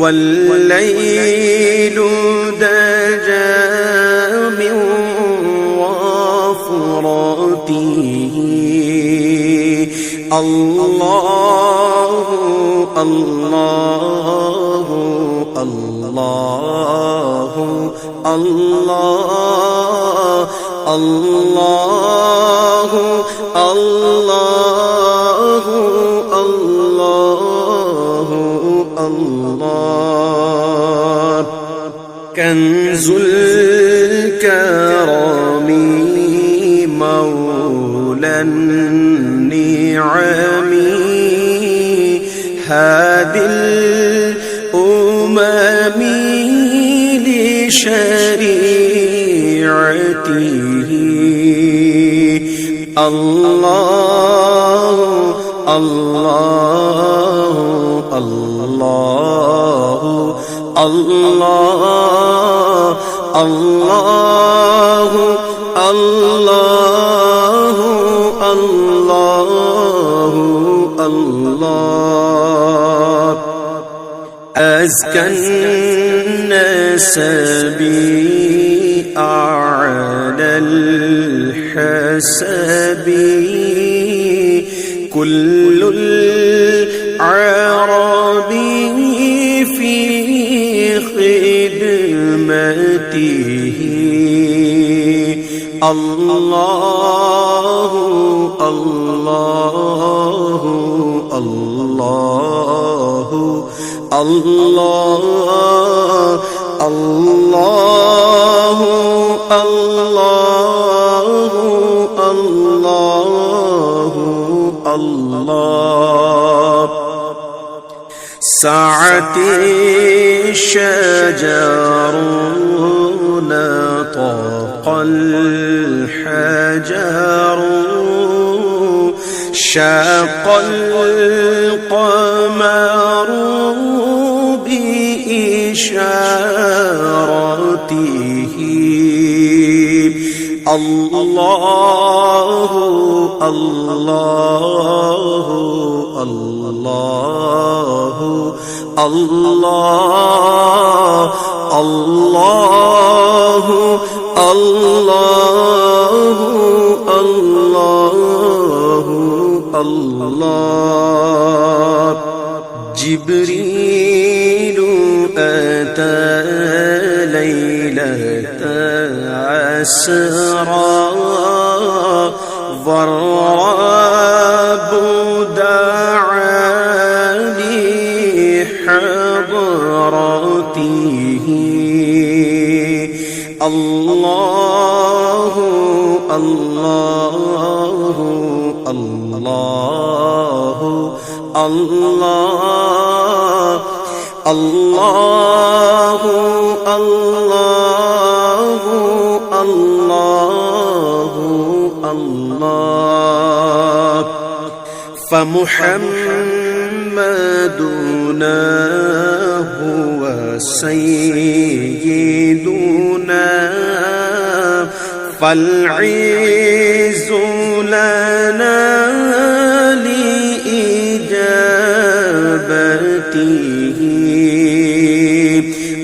والليل دجى من وفرته الله الله الله الله الله الله الله الله كنز الكرم مولى النعم هادي الأمم لشريعته الله الله الله الله الله الله الله الله أزكى النسب أعلى الحسب كل العرب في خدمته الله الله الله الله الله الله الله الله سعت الشجر نطق الحجر شاق القمر بإشارته الله الله الله الله الله الله الله الله جبريل أتى ليلة عسرى ضراب دعا لحضرته الله الله الله الله الله الله الله الله فمحمدنا هو سيدنا فالعز لنا لإجابته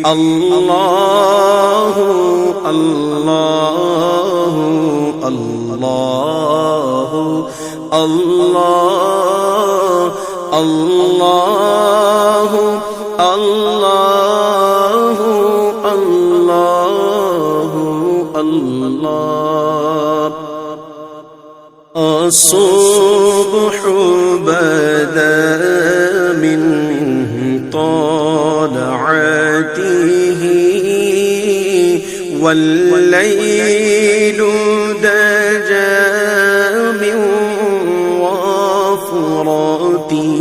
الله الله الله الله الله الله الله الله الصبح بدا من طلعته والليل دجى من وفرته